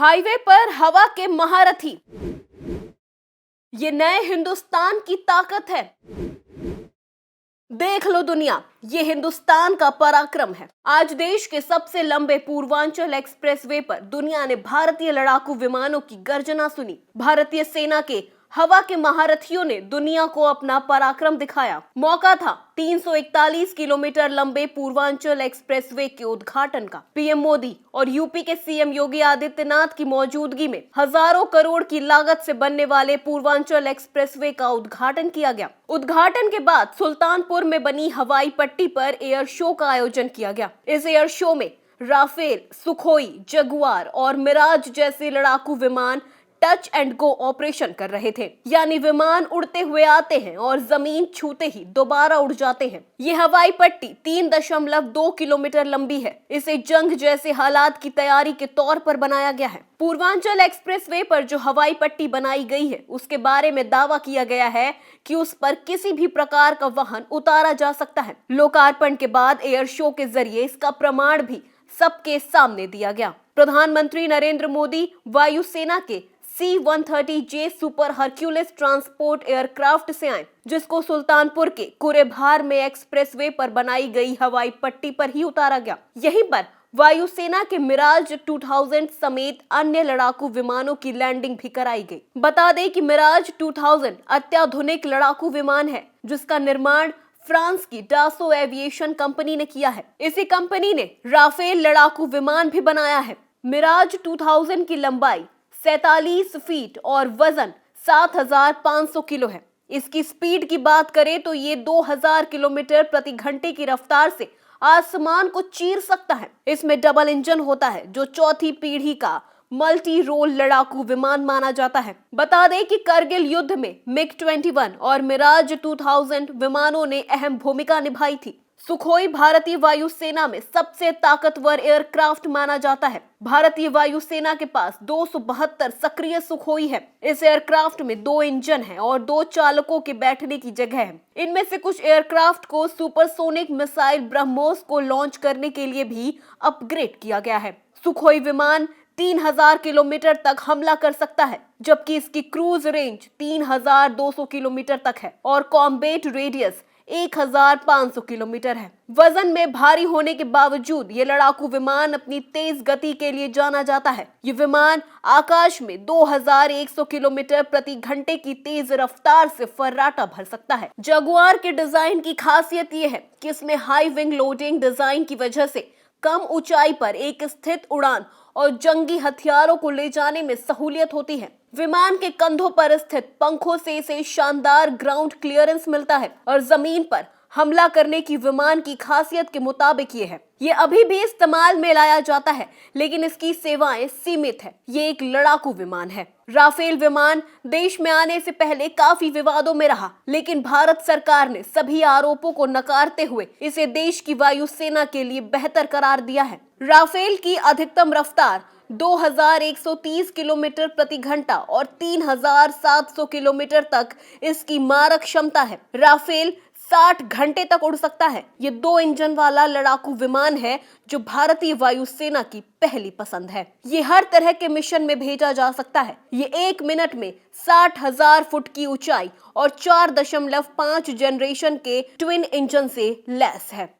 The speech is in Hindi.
हाईवे पर हवा के महारथी, ये नए हिंदुस्तान की ताकत है। देख लो दुनिया, ये हिंदुस्तान का पराक्रम है। आज देश के सबसे लंबे पूर्वांचल एक्सप्रेसवे पर दुनिया ने भारतीय लड़ाकू विमानों की गर्जना सुनी। भारतीय सेना के हवा के महारथियों ने दुनिया को अपना पराक्रम दिखाया। मौका था 341 किलोमीटर लंबे पूर्वांचल एक्सप्रेसवे के उद्घाटन का। पीएम मोदी और यूपी के सीएम योगी आदित्यनाथ की मौजूदगी में हजारों करोड़ की लागत से बनने वाले पूर्वांचल एक्सप्रेसवे का उद्घाटन किया गया। उद्घाटन के बाद सुल्तानपुर में बनी हवाई पट्टी पर एयर शो का आयोजन किया गया। इस एयर शो में राफेल, सुखोई, जगुआर और मिराज जैसे लड़ाकू विमान टच एंड गो ऑपरेशन कर रहे थे, यानी विमान उड़ते हुए आते हैं और जमीन छूते ही दोबारा उड़ जाते हैं। ये हवाई पट्टी 3.2 किलोमीटर लंबी है। इसे जंग जैसे हालात की तैयारी के तौर पर बनाया गया है। पूर्वांचल एक्सप्रेसवे पर जो हवाई पट्टी बनाई गई है, उसके बारे में दावा किया गया है कि उस पर किसी भी प्रकार का वाहन उतारा जा सकता है। लोकार्पण के बाद एयर शो के जरिए इसका प्रमाण भी सबके सामने दिया गया। प्रधानमंत्री नरेंद्र मोदी वायुसेना के C-130J super Hercules transport aircraft से आए, जिसको सुल्तानपुर के कुरेभार में एक्सप्रेसवे पर बनाई गई हवाई पट्टी पर ही उतारा गया। यहीं पर वायुसेना के मिराज 2000 समेत अन्य लड़ाकू विमानों की लैंडिंग भी कराई गई। बता दें कि मिराज 2000 अत्याधुनिक लड़ाकू विमान है, जिसका निर्माण फ्रांस की डासो एविएशन कंपनी ने किया है। इसी कंपनी ने राफेल लड़ाकू विमान भी बनाया है। मिराज 2000 की लंबाई 47 फीट और वजन 7500 किलो है। इसकी स्पीड की बात करें तो ये 2000 किलोमीटर प्रति घंटे की रफ्तार से आसमान को चीर सकता है। इसमें डबल इंजन होता है, जो चौथी पीढ़ी का मल्टी रोल लड़ाकू विमान माना जाता है। बता दें कि करगिल युद्ध में मिग-21 और मिराज 2000 विमानों ने अहम भूमिका निभाई थी। सुखोई भारतीय वायुसेना में सबसे ताकतवर एयरक्राफ्ट माना जाता है। भारतीय वायुसेना के पास 272 सक्रिय सुखोई है। इस एयरक्राफ्ट में 2 इंजन हैं और 2 चालकों के बैठने की जगह है। इनमें से कुछ एयरक्राफ्ट को सुपरसोनिक मिसाइल ब्रह्मोस को लॉन्च करने के लिए भी अपग्रेड किया गया है। सुखोई विमान 3000 किलोमीटर तक हमला कर सकता है, जबकि इसकी क्रूज रेंज 3200 किलोमीटर तक है और कॉम्बैट रेडियस 1500 किलोमीटर है। वजन में भारी होने के बावजूद ये लड़ाकू विमान अपनी तेज गति के लिए जाना जाता है। ये विमान आकाश में 2100 किलोमीटर प्रति घंटे की तेज रफ्तार से फर्राटा भर सकता है। जगुआर के डिजाइन की खासियत ये है कि इसमें हाई विंग लोडिंग डिजाइन की वजह से कम ऊंचाई पर एक स्थित उड़ान और जंगी हथियारों को ले जाने में सहूलियत होती है। विमान के कंधों पर स्थित पंखों से इसे शानदार ग्राउंड क्लियरेंस मिलता है और जमीन पर हमला करने की विमान की खासियत के मुताबिक ये है। ये अभी भी इस्तेमाल में लाया जाता है, लेकिन इसकी सेवाएं सीमित है। ये एक लड़ाकू विमान है। राफेल विमान देश में आने से पहले काफी विवादों में रहा, लेकिन भारत सरकार ने सभी आरोपों को नकारते हुए इसे देश की वायुसेना के लिए बेहतर करार दिया है। राफेल की अधिकतम रफ्तार 2130 किलोमीटर प्रति घंटा और 3700 किलोमीटर तक इसकी मारक क्षमता है। राफेल 60 घंटे तक उड़ सकता है। ये 2 इंजन वाला लड़ाकू विमान है, जो भारतीय वायुसेना की पहली पसंद है। ये हर तरह के मिशन में भेजा जा सकता है। ये 1 मिनट में 60,000 फुट की ऊंचाई और 4.5 जनरेशन के ट्विन इंजन से लैस है।